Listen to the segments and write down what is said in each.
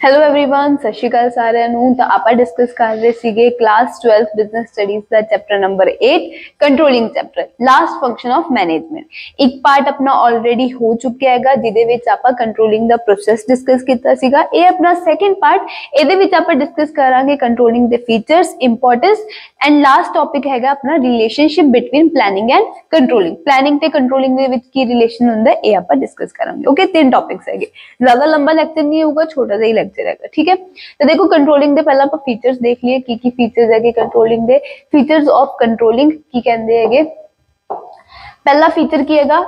Hello everyone, सत श्री अकाल साਰਿਆਂ ਨੂੰ। ਤਾਂ ਆਪਾਂ ਡਿਸਕਸ ਕਰ ਰਹੇ ਸੀਗੇ class 12 business studies the chapter number 8 controlling chapter last function of management. ਇੱਕ ਪਾਰਟ ਆਪਣਾ ਆਲਰੇਡੀ ਹੋ ਚੁੱਕਿਆ ਹੈਗਾ ਜਿਹਦੇ ਵਿੱਚ ਆਪਾਂ ਕੰਟਰੋਲਿੰਗ ਦਾ ਪ੍ਰੋਸੈਸ ਡਿਸਕਸ ਕੀਤਾ ਸੀਗਾ। ਇਹ ਆਪਣਾ ਸੈਕੰਡ ਪਾਰਟ, ਇਹਦੇ ਵਿੱਚ ਆਪਾਂ ਡਿਸਕਸ ਕਰਾਂਗੇ ਕੰਟਰੋਲਿੰਗ ਦੇ features, importance and last topic ਹੈਗਾ ਆਪਣਾ relationship between planning and controlling. Planning ਤੇ ਕੰਟਰੋਲਿੰਗ ਦੇ ਵਿੱਚ ਕੀ ਰਿਲੇਸ਼ਨ ਹੁੰਦਾ ਹੈ ਇਹ ਆਪਾਂ ਡਿਸਕਸ ਕਰਾਂਗੇ। ਓਕੇ, तीन टॉपिक्स है, ज्यादा लंबा लेक्चर नहीं होगा, छोटा सा ही लेक्चर है। ठीक है, तो देखो कंट्रोलिंग दे पहला आप फीचर्स देख लिए की फीचर्स है कंट्रोलिंग दे। फीचर्स ऑफ कंट्रोलिंग की कहते हैं। पहला फीचर की है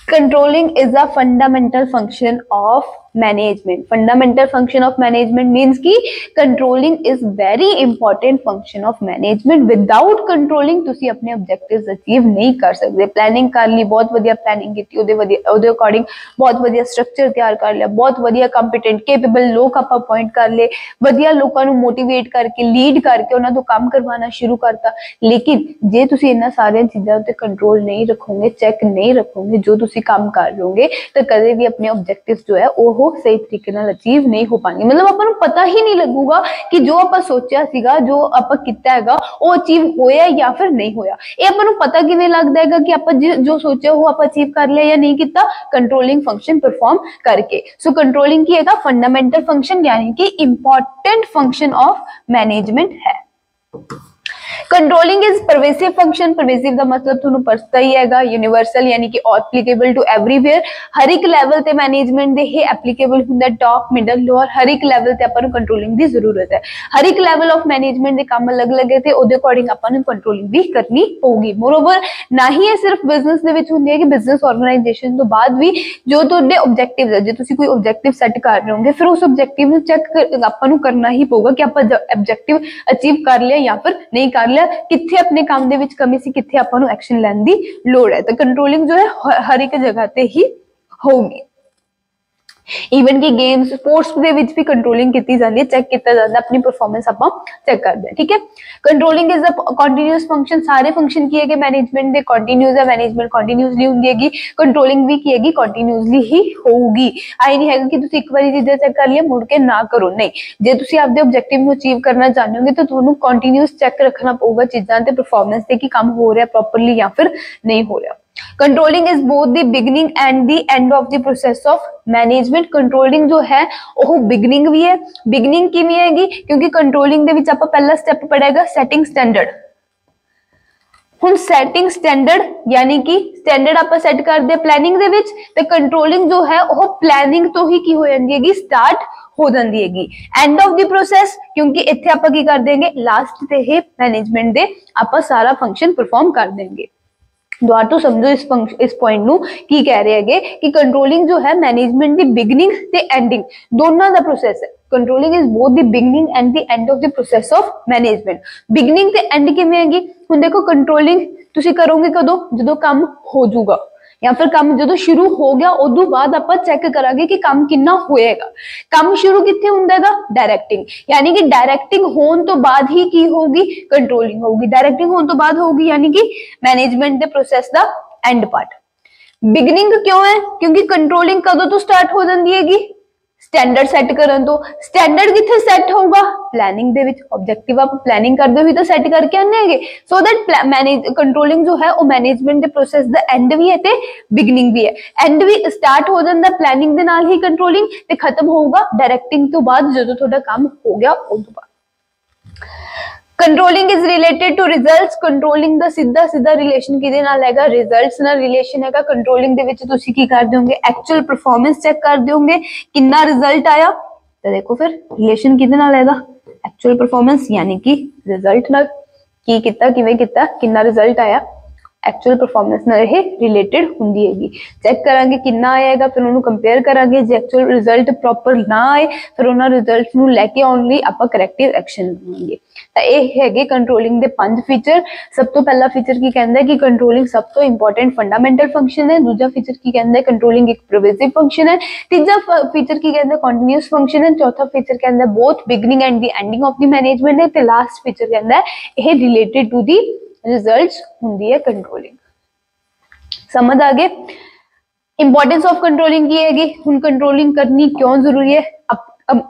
controlling is a fundamental function of management. Fundamental function of management means की controlling is very important function of management. Without controlling तुसी अपने ऑब्जेक्टिव्स अचीव नहीं कर सकते। प्लानिंग कर ली, बहुत वधिया प्लानिंग की, उहदे अकॉर्डिंग बहुत वधिया स्ट्रक्चर तैयार कर लिया, बहुत वधिया कंपीटेंट केपेबल लोग आप अपॉइंट कर ले, वधिया लोगों को मोटिवेट करके लीड करके उन्हां तो काम करवाना शुरू करता। लेकिन जे तुसी इन्हां सारियां चीज़ां उत्ते कंट्रोल नहीं रखोगे, चेक नहीं रखोगे, जो तुसी काम कर रहे होगे तो कदे भी अपने ऑब्जेक्टिव्स जो है वो सही तरीके नाल अचीव नहीं हो पाएंगे। मतलब आपां नूं पता ही नहीं लगूगा कि जो आपां सोचिया सीगा, जो आपां कीता हैगा वो अचीव होया या फिर नहीं होया। ये आपां नूं पता किवें लगदा हैगा कि आपां जो सोचिया वो आपां अचीव कर लिया या नहीं कीता? कंट्रोलिंग फंक्शन परफॉर्म करके। सो कंट्रोलिंग की हैगा फंडामेंटल फंक्शन यानी कि इंपॉर्टेंट फंक्शन ऑफ मैनेजमेंट है। Controlling is pervasive function. Pervasive का मतलब तुहानूं पता ही हैगा, यूनिवर्सल यानी कि एप्लीकेबल टू एवरीवेयर। हर एक लैवल ते मैनेजमेंट दे ही एप्लीकेबल हुंदा, टॉप मिडल लोअर हर एक लैवल ते आपां नूं कंट्रोलिंग दी जरूरत है। हर एक लैवल ऑफ मैनेजमेंट दे काम अलग अलग है ते ओदे अकॉर्डिंग आपां नूं कंट्रोलिंग भी करनी होगी। मोरओवर ना ही ये सिर्फ बिजनेस दे विच हुंदी है कि बिजनेस ऑर्गेनाइजेशन तो बाद भी जो तुहाडे ऑब्जेक्टिव्स है, जे तुसीं कोई ऑब्जेक्टिव सैट कर रहे होगे फिर उस ऑब्जेक्टिव नूं चेक आपां नूं करना ही पऊगा कि आपां ऑब्जेक्टिव अचीव कर लिया या फिर नहीं कर लिया, किथे अपने काम दे विच कमी सी, किथे आपां नूं एक्शन लैण दी लोड़ है। तो कंट्रोलिंग जो है हर एक जगह ते ही होगी। इवन की गेम्स स्पोर्ट्स दे विच भी कंट्रोलिंग की जाती है, चेक किया जाता है, अपनी परफॉर्मेंस आप चेक करते हैं। ठीक है, controlling is a continuous function. सारे फंक्शन की है मैनेजमेंट दे कंटीन्यूअस है, मैनेजमेंट कंटीन्यूअसली होंदी है, कंट्रोलिंग भी की है कंटीन्यूअसली ही होगी। आई नहीं है कि तुसीं एक बार चीज़ां चेक कर लिया मुड़ के ना करो, नहीं। जे तुसीं आपदे ऑब्जेक्टिव नूं अचीव करना चाहते होगे तो तुहानूं कंटीन्यूअस चेक रखना पऊगा चीज़ां ते परफॉर्मेंस ते कि काम हो रहा प्रॉपरली या फिर नहीं हो रहा। Controlling is both the beginning and the end of the process of management. Controlling जो है वो बिगिनिंग भी है। बिगिनिंग किवें हैगी? क्योंकि कंट्रोलिंग दे विच आपां पहला स्टेप पढ़ेगा सैटिंग स्टैंडर्ड। हुण सैटिंग स्टैंडर्ड यानी कि स्टैंडर्ड आपां सैट करदे प्लानिंग दे विच, ते कंट्रोलिंग जो है वो प्लानिंग तो ही की हो जांदी हैगी, स्टार्ट हो जाती हैगी। एंड ऑफ द प्रोसेस क्योंकि इत्थे आपां की कर देंगे लास्ट ते ही मैनेजमेंट दे आपां सारा फंक्शन परफॉर्म कर देंगे। दोबारा तो समझो इस पॉइंट नू की कह रहे हैं कि कंट्रोलिंग जो है मैनेजमेंट दी बिगिनिंग ते एंडिंग दोनों दा प्रोसेस है। Controlling is both the beginning and the end of the process of management. Beginning ते एंड किवें हैगी? हुण देखो कंट्रोलिंग तुसीं करोगे कदों? जदों काम हो जाऊगा या फिर काम जो शुरू हो गया उदों बाद आप चेक करांगे कि काम कितना होएगा। काम शुरू कित्थे हुंदा हैगा? डायरेक्टिंग, यानी कि डायरेक्टिंग होने तो बाद ही की होगी? कंट्रोलिंग होगी। डायरेक्टिंग होने तो बाद होगी यानी कि मैनेजमेंट दे प्रोसेस दा एंड पार्ट। बिगिनिंग क्यों है? क्योंकि कंट्रोलिंग कदों तो स्टार्ट हो जाती हैगी? स्टैंडर्ड सैट करन तो। स्टैंडर्ड किथे सैट होगा? प्लानिंग दे विच। ऑब्जेक्टिव आप प्लानिंग करदे हो तो सैट करके आने हैं, सो दैट मैनेज कंट्रोलिंग जो है वो मैनेजमेंट दे प्रोसेस दा एंड भी है ते बिगिनिंग भी है। एंड भी स्टार्ट हो जाता प्लानिंग दे नाल ही कंट्रोलिंग, ते खत्म होगा डायरेक्टिंग तो बाद जदों तुहाडा काम हो गया उस तो बाद। Controlling is related to results. Controlling दा सीधा सीधा रिलेशन किहदे नाल हैगा? रिजल्ट्स नाल रिलेशन हैगा। कंट्रोलिंग दे विच तुसीं की करदे होगे? एक्चुअल परफॉर्मेंस चेक करदे होगे, कितना रिजल्ट आया। तो देखो फिर रिलेशन किहदे नाल हैगा? एक्चुअल परफॉर्मेंस यानी कि रिजल्ट नाल की कीता, किवें कीता, कितना रिजल्ट आया, एक्चुअल परफॉर्मेंस नाल ये रिलेटेड हुंदी हैगी। चेक करांगे कितना आएगा, फिर उन्होंने कंपेयर करांगे। जे एक्चुअल रिजल्ट प्रॉपर ना आए फिर उन्होंने रिजल्ट नूं लैके आउण लई आपां करैक्टिव एक्शन लवांगे। तो यह है कंट्रोलिंग के 5 फीचर। सब तो पहला फीचर की कहता है कि कंट्रोलिंग सब तो इंपॉर्टेंट फंडामेंटल फंक्शन है। दूसरा फीचर की कहता है कंट्रोलिंग एक परवेसिव फंक्शन है। तीसरा फीचर की कहता है कॉन्टिन्यूअस फंक्शन है। चौथा फीचर कहता है both beginning and the ending of the management है। तो लास्ट फीचर कहता है यह रिलेटेड टू द रिजल्ट्स हुंदी है कंट्रोलिंग। समझ आ गए? इंपॉर्टेंस ऑफ कंट्रोलिंग की हैगी। हुण कंट्रोलिंग करनी क्यों जरूरी है?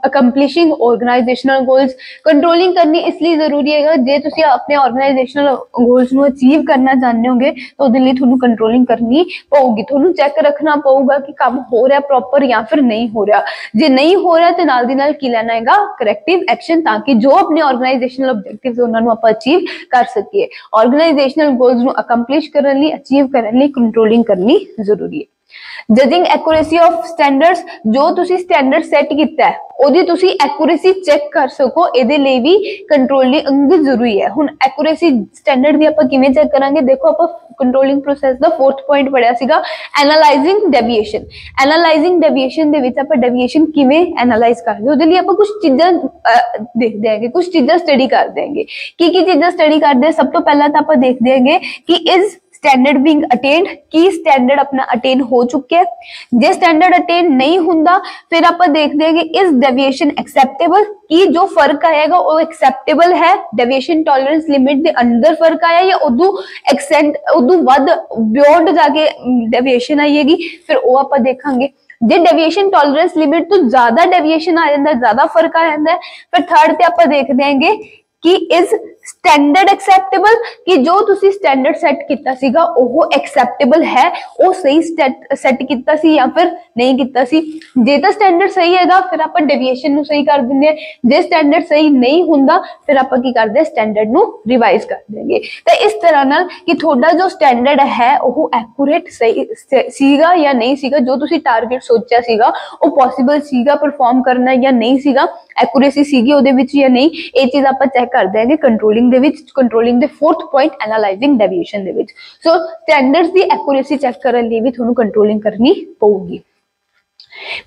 ਅਕੰਪਲਿਸ਼ਿੰਗ ਆਰਗੇਨਾਈਜੇਸ਼ਨਲ ਗੋਲਸ। ਕੰਟਰੋਲਿੰਗ ਕਰਨੀ ਇਸ ਲਈ ਜ਼ਰੂਰੀ ਹੈਗਾ, ਜੇ ਤੁਸੀਂ ਆਪਣੇ ਆਰਗੇਨਾਈਜੇਸ਼ਨਲ ਗੋਲਸ ਨੂੰ ਅਚੀਵ ਕਰਨਾ ਚਾਹੁੰਦੇ ਹੋਗੇ ਤਾਂ ਉਹਦੇ ਲਈ ਤੁਹਾਨੂੰ ਕੰਟਰੋਲਿੰਗ ਕਰਨੀ ਪਊਗੀ। ਤੁਹਾਨੂੰ ਚੈੱਕ ਰੱਖਣਾ ਪਊਗਾ ਕਿ ਕੰਮ ਹੋ ਰਿਹਾ ਪ੍ਰੋਪਰ ਜਾਂ ਫਿਰ ਨਹੀਂ ਹੋ ਰਿਹਾ। ਜੇ ਨਹੀਂ ਹੋ ਰਿਹਾ ਤੇ ਨਾਲ ਦੀ ਨਾਲ ਕੀ ਲੈਣਾ ਹੈਗਾ, ਕਰੈਕਟਿਵ ਐਕਸ਼ਨ, ਤਾਂ ਕਿ ਜੋ ਆਪਣੇ ਆਰਗੇਨਾਈਜੇਸ਼ਨਲ ਆਬਜੈਕਟਿਵਸ ਉਹਨਾਂ ਨੂੰ ਆਪਾਂ ਅਚੀਵ ਕਰ ਸਕੀਏ। ਆਰਗੇਨਾਈਜੇਸ਼ਨਲ ਗੋਲਸ ਨੂੰ ਅਕੰਪਲਿਸ਼ ਕਰਨ ਲਈ, ਅਚੀਵ ਕਰਨ ਲਈ ਕੰਟਰੋਲਿੰਗ ਕਰਨੀ ਜ਼ਰੂਰੀ ਹੈ। ਜਜਿੰਗ ਐਕੂਰੇਸੀ ਆਫ ਸਟੈਂਡਰਡਸ, ਜੋ ਤੁਸੀਂ ਸਟੈਂਡਰਡ ਸੈੱਟ ਕੀਤਾ ਹੈ ਉਹਦੀ ਤੁਸੀਂ ਐਕੂਰੇਸੀ ਚੈੱਕ ਕਰ ਸਕੋ, ਇਹਦੇ ਲਈ ਵੀ ਕੰਟਰੋਲਿੰਗ ਜ਼ਰੂਰੀ ਹੈ। ਹੁਣ ਐਕੂਰੇਸੀ ਸਟੈਂਡਰਡ ਦੀ ਆਪਾਂ ਕਿਵੇਂ ਚੈੱਕ ਕਰਾਂਗੇ, ਦੇਖੋ ਆਪਾਂ ਕੰਟਰੋਲਿੰਗ ਪ੍ਰੋਸੈਸ ਦਾ 4th ਪੁਆਇੰਟ ਪੜਿਆ ਸੀਗਾ, ਐਨਾਲਾਈਜ਼ਿੰਗ ਡੈਵੀਏਸ਼ਨ। ਐਨਾਲਾਈਜ਼ਿੰਗ ਡੈਵੀਏਸ਼ਨ ਦੇ ਵਿੱਚ ਆਪਾਂ ਡੈਵੀਏਸ਼ਨ ਕਿਵੇਂ ਐਨਾਲਾਈਜ਼ ਕਰਦੇ, ਉਹਦੇ ਲਈ ਆਪਾਂ ਕੁਝ ਚੀਜ਼ਾਂ ਦੇਖਦੇ ਹੈਗੇ, ਕੁਝ ਚੀਜ਼ਾਂ ਸਟੱਡੀ ਕਰਦੇ ਹੈਗੇ। ਕੀ ਚੀਜ਼ਾਂ ਸਟੱਡੀ ਕਰਦੇ, ਸਭ ਤੋਂ ਪਹਿਲਾਂ ਤਾਂ ਆਪਾਂ ਦੇਖਦੇ ਹੈਗੇ ਕਿ ਇਜ਼ स्टैंडर्ड बीइंग अटेन्ड, की स्टैंडर्ड अपना अटेन हो चुके हैं। जे स्टैंडर्ड अटेन नहीं हुंदा फिर आप देखते हैं कि इज डेविएशन एक्सेप्टेबल, की जो फर्क आएगा वो एक्सेप्टेबल है, डेविएशन टॉलरेंस लिमिट दे अंदर फर्क आया या उदू वध बियॉन्ड जाके डेविएशन आएगी, फिर वो आप देखांगे। जे डेविएशन टॉलरेंस लिमिट तो ज्यादा डेविएशन आ जाता है, ज्यादा फर्क आ जाता है, फिर थर्ड पे आप देखते हैं कि इज स्टैंडर्ड एक्सेप्टेबल, कि जो तुसी स्टैंडर्ड सैट किया सीगा वो एक्सेप्टेबल है, वो सही सैट किया सी या फिर नहीं किया सी। जे तो स्टैंडर्ड सही हैगा फिर आप डेविएशन नु सही कर देंगे, जे स्टैंडर्ड सही नहीं हुंदा फिर आप की करदे स्टैंडर्ड नु रिवाइज कर देंगे। तो इस तरह नाल कि थोड़ा जो स्टैंडर्ड है वो एक्यूरेट सही सीगा या नहीं सीगा, जो तुसी टारगेट सोचा सीगा वो पॉसिबल सीगा परफॉर्म करना या नहीं सीगा, एक्यूरेसी सीगी ਉਹਦੇ ਵਿੱਚ ਜਾਂ ਨਹੀਂ, ਇਹ ਚੀਜ਼ ਆਪਾਂ ਚੈੱਕ ਕਰਦੇ ਹੈਗੇ ਕੰਟਰੋਲਿੰਗ ਦੇ ਵਿੱਚ। ਕੰਟਰੋਲਿੰਗ ਦੇ 4th ਪੁਆਇੰਟ ਐਨਾਲਾਈਜ਼ਿੰਗ ਡੈਵੀਏਸ਼ਨ ਦੇ ਵਿੱਚ। ਸੋ ਸਟੈਂਡਰਡਸ ਦੀ ਐਕੂਰੇਸੀ ਚੈੱਕ ਕਰਨ ਲਈ ਵੀ ਤੁਹਾਨੂੰ ਕੰਟਰੋਲਿੰਗ ਕਰਨੀ ਪਊਗੀ।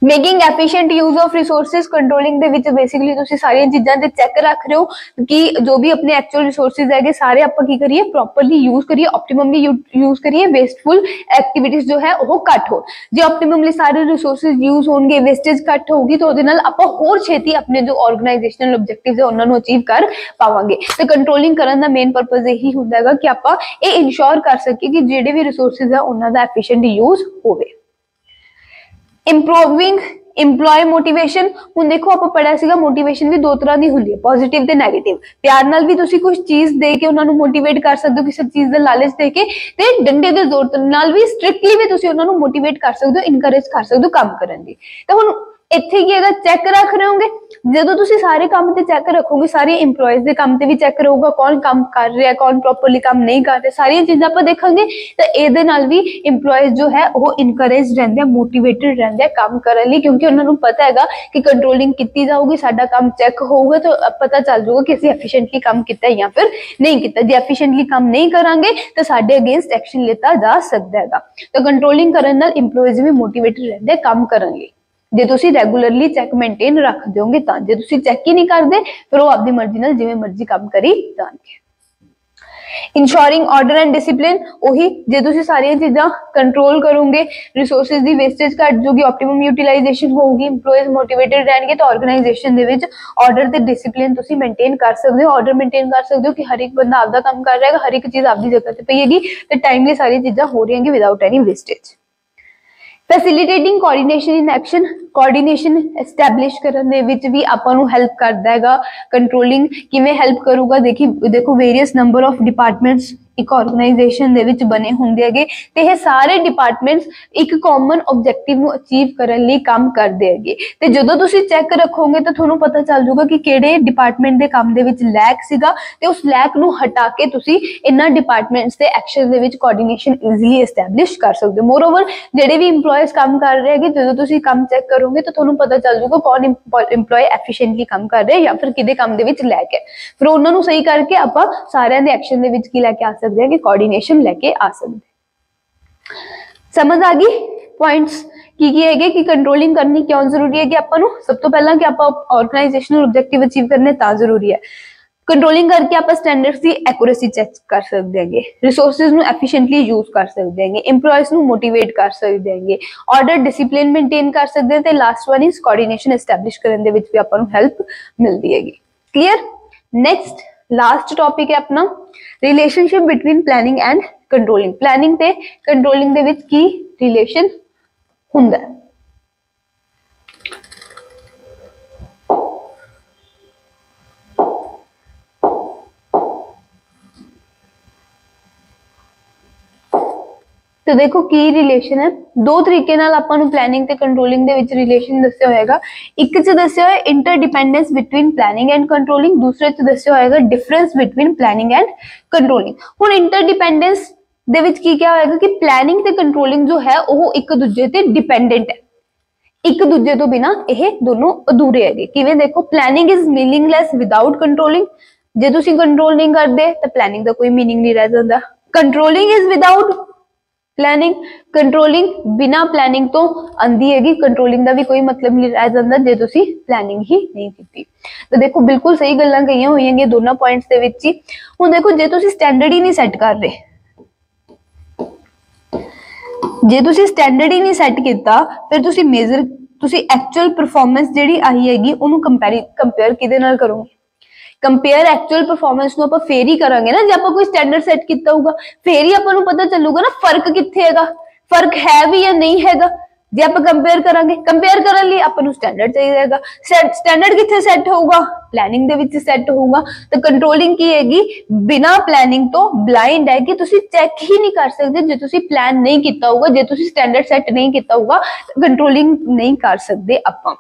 Making efficient use of resources, controlling दे विच बेसिकली तुसी सारी चीज़ां ते चेक रख रहे हो कि जो भी अपने एक्चुअल रिसोर्सेज है सारे आपां की करिए प्रॉपरली यूज करिए, ऑप्टिममली यूज करिए, वेस्टफुल एक्टिविटीज जो है वो घट हो। जे ऑप्टिममली सारे रिसोर्सेज यूज होंगे, वेस्टेज घट होगी तो उहदे नाल आपां होर छेती अपने जो ऑर्गेनाइजेशनल ऑब्जेक्टिव्स है उन्हां नूं अचीव कर पावांगे। ते कंट्रोलिंग करन दा मेन पर्पस यही हुंदा है कि आपां ये इंश्योर कर सकीए कि जिहड़े भी रिसोर्सेज है उन्हां दा एफिशिएंट यूज होवे। इंप्रूविंग इंप्लॉय मोटिवेशन, हुण देखो आप पढ़िया सीगा मोटिवेशन भी दो तरह की होंदी है, पॉजिटिव ते नेगेटिव। प्यार नाल भी तुसी कुछ चीज दे के उन्हां नूं मोटिवेट कर सकदे हो, किसी चीज दा लालच दे के, ते डंडे दे जोर नाल भी स्ट्रिक्टली भी तुसी उन्हां नूं मोटिवेट कर सकदे हो, इनकरेज कर सकदे हो काम करन दी। ते हुण इत्थे की हैगा, चेक रख रहे होंगे, जदों तुसी सारे काम ते चेक रखोगे, सारे इंप्लॉयज दे काम ते भी चेक रहूगा, कौन काम कर रहा है, कौन प्रॉपरली काम नहीं कर रहा, सारी चीज़ां आपां देखांगे तो इहदे नाल भी इंप्लॉयज जो है वो इनकरेज रहंदे हैं, मोटिवेटेड रहंदे हैं काम करन लई, क्योंकि उन्हां नूं पता हैगा कि कंट्रोलिंग कीती जाऊगी, साडा काम चेक होऊगा तो पता चल जाऊगा कि असीं एफिशिएंटली काम कीता या फिर नहीं कीता। जे एफिशिएंटली काम नहीं करांगे तो साडे अगेंस्ट एक्शन लिता जा सकदा हैगा। तो कंट्रोलिंग करन नाल इंप्लॉयज भी मोटिवेटेड रहंदे हैं काम करन लई। जे तुसी रेगुलरली चेक मेनटेन रख दोगे तां, जे तुसी चेक ही नहीं करते फिर वो आपकी मर्जी नाल जिवें मर्जी काम करी जाणगे। इंश्योरिंग ऑर्डर एंड डिसिप्लिन, वही जे तुसी सारी चीज़ां कंट्रोल करोगे, रिसोर्सेज दी वेस्टेज घट जाऊगी, ऑप्टिमम यूटिलाइजेशन होगी, इंप्लॉयज मोटिवेटेड रहेंगे तो ऑर्गेनाइजेशन दे विच ऑर्डर ते डिसिप्लिन तुसी मेनटेन कर सकते हो। ऑर्डर मेनटेन कर सकते हो कि हर एक बंदा आपदा काम कर रहा है, हर एक चीज़ आपकी जगह ते पई हैगी ते टाइमली सारी चीज़ां हो रही हैं without any wastage. Facilitating coordination in action, coordination establish करने विच भी आपां नूं हेल्प करदा हैगा। कंट्रोलिंग किवें हेल्प करूगा, देखो वेरियस नंबर ऑफ डिपार्टमेंट्स एक ऑर्गेनाइजेशन दे विच बने हुंदे हैगे ते ये सारे डिपार्टमेंट्स एक कॉमन ऑब्जेक्टिव नूं अचीव करन लई काम करदे हैगे। ते जदों तुसीं चेक रखोगे तो तुहानूं पता चल जाऊगा कि किहड़े डिपार्टमेंट दे काम दे विच लैक सीगा ते उस लैक नूं हटा के तुसीं इन्हां डिपार्टमेंट्स दे एक्शन दे विच कोऑर्डिनेशन ईजीली एस्टैब्लिश कर सकदे हो। मोरओवर जिहड़े भी इंप्लॉयज काम कर रहे हैगे, जदों तुसीं काम चेक करोगे तो तुहानूं पता चल जाऊगा कौन इंप्लॉय एफिशिएंटली काम कर रहे या फिर किहदे काम दे विच लैक है, फिर उन्हां नूं सही करके आपां सारिਆਂ ਦੇ एक्शन दे विच की लैके आ सकते हैं कि कोऑर्डिनेशन लेके आ सकते। समझ आ गई पॉइंट्स की है कि कंट्रोलिंग करनी क्यों जरूरी है कि आपां नूं सब तो पहला कि आपां ऑर्गेनाइजेशनल ऑब्जेक्टिव अचीव करने ता जरूरी है। कंट्रोलिंग करके आप स्टैंडर्ड्स की एक्यूरेसी चेक कर सकते हैं, रिसोर्सेज नूं एफिशिएंटली यूज कर सकते हैं, इंप्लॉयज नूं मोटिवेट कर सकते हैं, ऑर्डर डिसिप्लिन मेनटेन कर सकते हैं, last one is coordination establish करने दे विच भी आपां नूं हेल्प मिलती हैगी। क्लियर। नेक्स्ट लास्ट टॉपिक है अपना relationship between planning and controlling. Planning ते कंट्रोलिंग दे विच की रिलेशन हुंदा है। तो देखो की रिलेशन है, दो तरीके नाल आपां नूं प्लानिंग ते कंट्रोलिंग दे विच रिलेशन दस्सिया होएगा। एक च दस्सिया होया interdependence between planning and controlling, दूसरे च दस्सिया होएगा difference between planning and controlling. हुण इंटरडिपेंडेंस दे विच की क्या होएगा कि प्लानिंग ते कंट्रोलिंग जो है वो एक दूजे ते डिपेंडेंट है, एक दूजे तो बिना यह दोनों अधूरे है। किवें देखो, प्लानिंग इज मीनिंगलैस विदाउट कंट्रोलिंग, जे तुसीं कंट्रोल नहीं करते तो प्लानिंग का कोई मीनिंग नहीं रह जाता। Controlling is without planning, controlling बिना प्लानिंग तो आंदी हैगी, कंट्रोलिंग का भी कोई मतलब नहीं रह जाता जे तुसीं प्लानिंग ही नहीं की। तो देखो बिल्कुल सही गल्लां कहियां होईयां दोनों पॉइंट्स दे विच ही। हुण देखो जे तुसीं स्टैंडर्ड ही नहीं सैट कर रहे, जे तुसीं स्टैंडर्ड ही नहीं सैट किया, फिर तुसीं मेजर तुसीं एक्चुअल परफॉर्मेंस जिहड़ी आई हैगी उहनूं कंपेयर किहदे नाल करोगे? कंपेयर एक्चुअल परफॉर्मेंस नूं आपां फेर ही करांगे ना, जे आपां कोई स्टैंडर्ड सैट किया होगा, फिर ही आपां नूं पता चलूगा ना फर्क कित्थे हैगा, फर्क है भी या नहीं हैगा। जे आप कंपेयर करांगे, कंपेयर करने लिए आपां नूं स्टैंडर्ड चाहिएगा, स्टैंडर्ड कित्थे सैट होगा? प्लानिंग दे विच सैट होगा। तो कंट्रोलिंग की हैगी बिना प्लानिंग तो ब्लाइंड है कि तुसीं चेक ही नहीं कर सकते, जे तुसीं प्लान नहीं किया होगा, जे तुसीं स्टैंडर्ड सैट नहीं किया होगा, कंट्रोलिंग नहीं कर सकते आपां।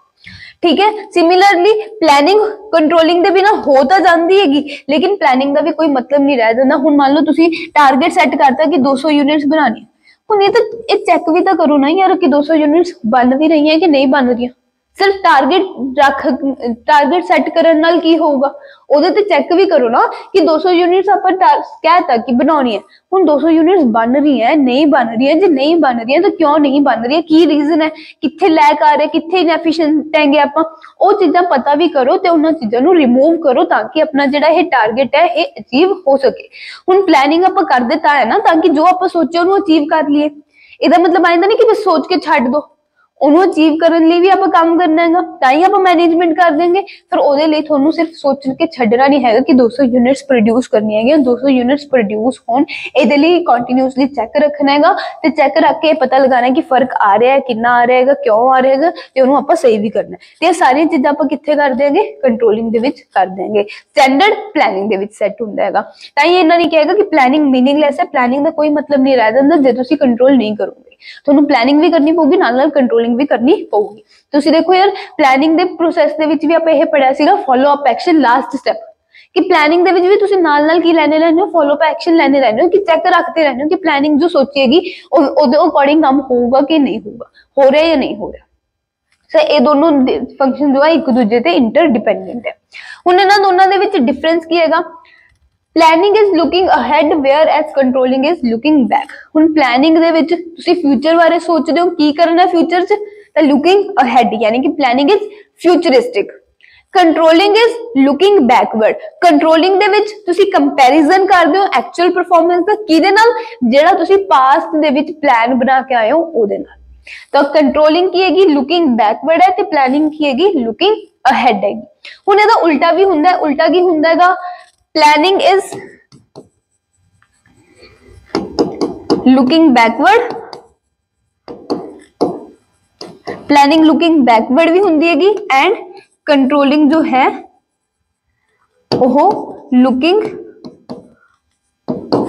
ठीक है, सिमिलरली प्लानिंग कंट्रोलिंग दे बिना हो तो जाती हैगी, लेकिन प्लानिंग का भी कोई मतलब नहीं रह जाता। हुण मान लो तुसीं टारगेट सैट करता कि 200 यूनिट्स बनानी, हुण ये तो चेक भी तो करो ना यार कि 200 यूनिट्स बन भी रही है कि नहीं बन रही। सिर्फ टारगेट सैट करन नाल की होगा, ओदे ते चेक भी करो ना कि 200 यूनिट्स आपां कहता कि बनानी है, हुण 200 यूनिट्स बन रही है नहीं बन रही है, जे नहीं बन रही है तो क्यों नहीं बन रही है, की रीजन है, कित्थे लैक आ रहे, कित्थे इनएफिशिएंट हैगे आपां, ਉਹ चीज़ां पता भी करो ते उन्हां चीज़ां नूं रिमूव करो ताकि अपना जिहड़ा ये टारगेट है ये अचीव हो सके। हुण प्लानिंग आपां कर देता है ना ताकि जो आपां सोचे उहनूं अचीव कर लिए, ਇਹਦਾ मतलब आइंदा नहीं कि बस सोच के छੱਡ दो, ਉਹਨੂੰ ਅਚੀਵ ਕਰਨ ਲਈ ਵੀ ਆਪਾਂ ਕੰਮ ਕਰਨਾ ਹੈਗਾ, ਤਾਂ ਹੀ ਆਪਾਂ ਮੈਨੇਜਮੈਂਟ ਕਰ ਦੇंगे। ਫਿਰ ਉਹਦੇ ਲਈ ਤੁਹਾਨੂੰ ਸਿਰਫ ਸੋਚ ਕੇ ਛੱਡਣਾ ਨਹੀਂ ਹੈਗਾ ਕਿ 200 ਯੂਨਿਟਸ ਪ੍ਰੋਡਿਊਸ ਕਰਨੀ ਹੈਗੀ, 200 ਯੂਨਿਟਸ ਪ੍ਰੋਡਿਊਸ ਹੋਣ ਇਹਦੇ ਲਈ ਕੰਟੀਨਿਊਸਲੀ ਚੈੱਕ ਰੱਖਣਾ ਹੈਗਾ ਤੇ ਚੈੱਕ ਰੱਖ ਕੇ ਪਤਾ ਲਗਾਣਾ ਕਿ ਫਰਕ ਆ ਰਿਹਾ ਹੈ, ਕਿੰਨਾ ਆ ਰਿਹਾ ਹੈਗਾ, ਕਿਉਂ ਆ ਰਿਹਾ ਹੈਗਾ ਤੇ ਉਹਨੂੰ ਆਪਾਂ ਸਹੀ ਵੀ ਕਰਨਾ ਤੇ ਇਹ ਸਾਰੀਆਂ ਚੀਜ਼ਾਂ ਆਪਾਂ ਕਿੱਥੇ ਕਰ ਦੇਂਗੇ? ਕੰਟਰੋਲਿੰਗ ਦੇ ਵਿੱਚ ਕਰ ਦੇंगे। ਸਟੈਂਡਰਡ ਪਲੈਨਿੰਗ ਦੇ ਵਿੱਚ ਸੈੱਟ ਹੁੰਦਾ ਹੈਗਾ, ਤਾਂ ਹੀ ਇਹਨਾਂ ਨੇ ਕਹੇਗਾ ਕਿ ਪਲੈਨਿੰਗ ਮੀਨਿੰਗਲੈਸ ਹੈ, ਪਲੈਨਿੰਗ ਦਾ ਕੋਈ ਮਤਲਬ ਨਹੀਂ ਰਹਿ ਜਾਂਦਾ ਜੇ ਤੁਸੀਂ ਕੰਟਰੋਲ ਨਹੀਂ ਕਰੋਗੇ। ਤੁਹਾਨੂੰ ਪਲੈਨਿੰਗ ਵੀ ਕਰਨੀ ਪਊਗੀ, ਨਾਲ ਨਾਲ ਕੰਟਰੋਲਿੰਗ ਵੀ ਕਰਨੀ ਪਊਗੀ। ਤੁਸੀਂ ਦੇਖੋ ਯਾਰ ਪਲੈਨਿੰਗ ਦੇ ਪ੍ਰੋਸੈਸ ਦੇ ਵਿੱਚ ਵੀ ਆਪਾਂ ਇਹ ਪੜਿਆ ਸੀਗਾ follow up action last step, ਕਿ ਪਲੈਨਿੰਗ ਦੇ ਵਿੱਚ ਵੀ ਤੁਸੀਂ ਨਾਲ ਨਾਲ ਕੀ ਲੈਣੇ ਰਹਿੰਦੇ ਹੋ? ਫੋਲੋ ਅਪ ਐਕਸ਼ਨ ਲੈਣੇ ਰਹਿੰਦੇ ਹੋ, ਕਿ ਚੈੱਕ ਰੱਖਦੇ ਰਹਿੰਦੇ ਹੋ ਕਿ ਪਲੈਨਿੰਗ ਜੋ ਸੋਚੀਏਗੀ ਉਹਦੇ ਅਕੋਰਡਿੰਗ ਕੰਮ ਹੋਊਗਾ ਕਿ ਨਹੀਂ ਹੋਊਗਾ, ਹੋ ਰਿਹਾ ਜਾਂ ਨਹੀਂ ਹੋ ਰਿਹਾ। ਸੋ ਇਹ ਦੋਨੋਂ ਫੰਕਸ਼ਨ ਜੋ ਹੈ ਇੱਕ ਦੂਜੇ ਤੇ ਇੰਟਰਡਿਪੈਂਡੈਂਟ ਹੈ। ਹੁਣ ਇਹਨਾਂ ਦੋਨਾਂ ਦੇ ਵਿੱਚ ਡਿਫਰੈਂਸ ਕੀ ਹੈਗਾ? Planning is looking ahead whereas controlling is looking back. हुण प्लानिंग दे विच तुसीं फ्यूचर बारे सोचदे हो की करना फ्यूचर च, तां लुकिंग अहेड यानी कि planning is futuristic. Controlling is looking backward, controlling दे विच तुसीं कंपैरिजन करदे हो एक्चुअल परफॉर्मेंस दा किहदे नाल? जिहड़ा तुसीं पास्ट दे विच प्लान बना के आए हो ओहदे नाल। तो कंट्रोलिंग की हैगी लुकिंग बैकवर्ड है ते प्लानिंग की हैगी लुकिंग अहेड हैगी। हुण इहदा उल्टा भी हुंदा है, उल्टा की हुंदा हैगा? Planning is looking backward, planning looking backward भी होंगी हैगी and controlling जो है वो looking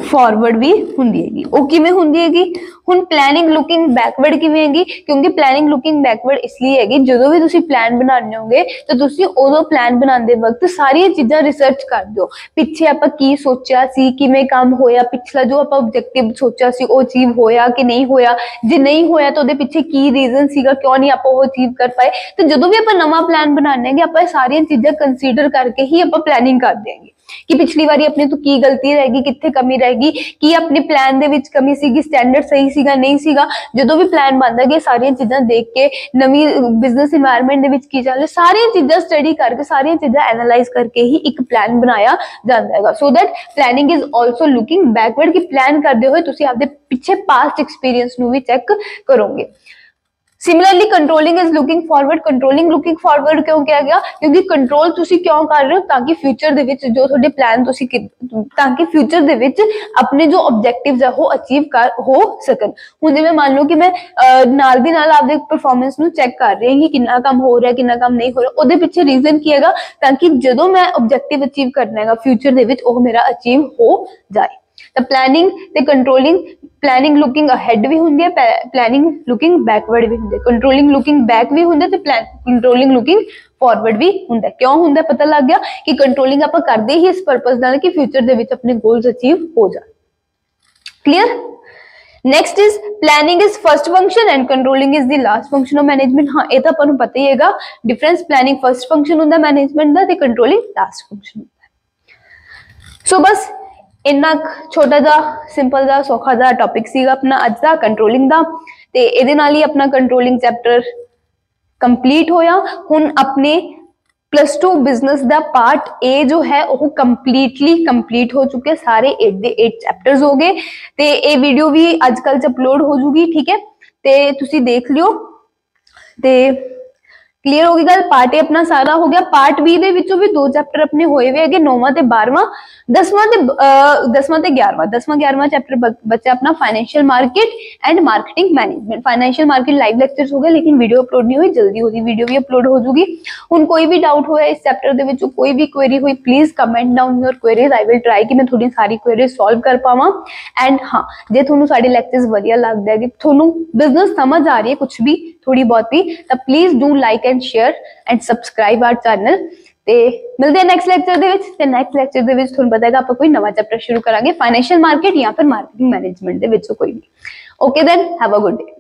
फॉरवर्ड भी होंगी हैगी। वो किवें होंगी हैगी? हुण प्लानिंग लुकिंग बैकवर्ड किवें हैगी? क्योंकि प्लानिंग लुकिंग बैकवर्ड इसलिए हैगी जदों भी तुसीं प्लान बनाने होगे तो तुसीं उदों प्लान बनाते वक्त सारियां चीज़ां रिसर्च करदे हो, पिछे आपां की सोचा सी, किवें काम होया, पिछला जो आपां ऑब्जेक्टिव सोचा सी वो अचीव होया कि नहीं होया, जे नहीं होया तो उहदे पिछे की रीजन सीगा, क्यों नहीं आपां वो अचीव कर पाए। तो जदों भी आपां नवां प्लान बनाने हैगे आपां सारियां चीज़ां कंसीडर करके ही आपां प्लानिंग कर देंगे कि पिछली बारी अपने तो की गलती रहेगी, कित्थे कमी रहेगी, कि अपने प्लान दे विच कमी सीगी, स्टैंडर्ड सही सीगा नहीं सीगा। जदों भी प्लान बनदा गया सारियां चीज़ां देख के नवी बिजनेस इन्वायरमेंट दे विच की चल रहा सारियां चीज़ां स्टडी करके सारियां चीज़ां एनालाइज करके ही एक प्लान बनाया जाता है। So that planning is also looking backward, कि प्लान करते हुए तुसीं आपदे पिछे पास्ट एक्सपीरियंस नूं भी चेक करोगे। Similarly controlling is looking forward, controlling looking forward क्यों किया गया? क्योंकि कंट्रोल तुसी क्यों कर रहे हो? ताकि फ्यूचर दे विच जो थोड़े प्लान तुसी ताकि फ्यूचर दे विच अपने जो ऑब्जेक्टिव्स है वो अचीव कर हो सकन। हुण जिवें मान लो कि मैं नाल दी नाल आपदे परफॉर्मेंस नूं चेक कर रही हां कि कितना काम हो रहा है कितना काम नहीं हो रहा, ओदे पिछे रीजन की हैगा ताकि जदों मैं ऑब्जेक्टिव अचीव करना हैगा फ्यूचर दे विच वो मेरा अचीव हो जाए। ਤਾਂ ਪਲੈਨਿੰਗ ਤੇ ਕੰਟਰੋਲਿੰਗ, ਪਲੈਨਿੰਗ ਲੁਕਿੰਗ ਅਹੈਡ ਵੀ ਹੁੰਦੀ ਹੈ, ਪਲੈਨਿੰਗ ਲੁਕਿੰਗ ਬੈਕਵਰਡ ਵੀ ਹੁੰਦੀ ਹੈ, ਕੰਟਰੋਲਿੰਗ ਲੁਕਿੰਗ ਬੈਕ ਵੀ ਹੁੰਦਾ ਤੇ ਕੰਟਰੋਲਿੰਗ ਲੁਕਿੰਗ ਫॉरवर्ड भी ਹੁੰਦਾ। क्यों ਹੁੰਦਾ पता लग गया कि कंट्रोलिंग ਆਪਾਂ ਕਰਦੇ ਹੀ ਇਸ ਪਰਪਸ ਨਾਲ कि फ्यूचर ਦੇ ਵਿੱਚ ਆਪਣੇ गोल्स अचीव हो जाए। Clear? Next is planning is first function and controlling is the last function of management. हाँ ये तो अपन पता ही हैगा डिफरेंस, प्लानिंग फर्स्ट फंक्शन ਹੁੰਦਾ मैनेजमेंट ਦਾ ਤੇ कंट्रोलिंग लास्ट फंक्शन ਹੁੰਦਾ। सो बस इन्ना छोटा जा सिंपल जा सौखा जा टॉपिक सीगा अपना अज दा कंट्रोलिंग दा, ते इहदे नाल ही अपना कंट्रोलिंग चैप्टर कंप्लीट होया। हुण अपने +2 बिजनेस दा पार्ट ए जो है वो कंप्लीटली कंप्लीट हो चुके, सारे 8 दे 8 चैप्टर्स हो गए ते ये वीडियो भी आजकल च अपलोड हो जूगी। ठीक है, ते तुसी देख लियो ते क्लीयर होगी गल। पार्ट ए अपना सारा हो गया। पार्ट बी दे विचों भी 2 चैप्टर अपने होए हुए है, 9वां ते 12वां, 10वां ते 11वां। 10वां 11वां चैप्टर बच्चा अपना financial market and marketing management. Financial market live lectures हो गए लेकिन वीडियो अपलोड नहीं हुई, जल्दी होगी वीडियो भी अपलोड हो जूगी। हुण कोई भी डाउट होया इस चैप्टर दे विचों, कोई भी क्वेरी हुई, please comment down your queries. I will try कि मैं थोड़ी सारी क्वेरीज सॉल्व कर पावां। एंड हाँ, जे तुहानूं साडे लेक्चर्स वधिया लगदे है कि तुहानूं बिजनेस समझ आ रही है कुछ भी थोड़ी बहुत भी, तो please do like and share and subscribe our channel. ते मिलते हैं नेक्स्ट लेक्चर दे विच। ते नेक्स्ट लेक्चर दे विच तुहानूं पता है आपां कोई नवा चैप्टर शुरू करांगे फाइनेंशियल मार्केट या फिर मार्केटिंग मैनेजमेंट दे विचों कोई भी। Okay then, have a good day.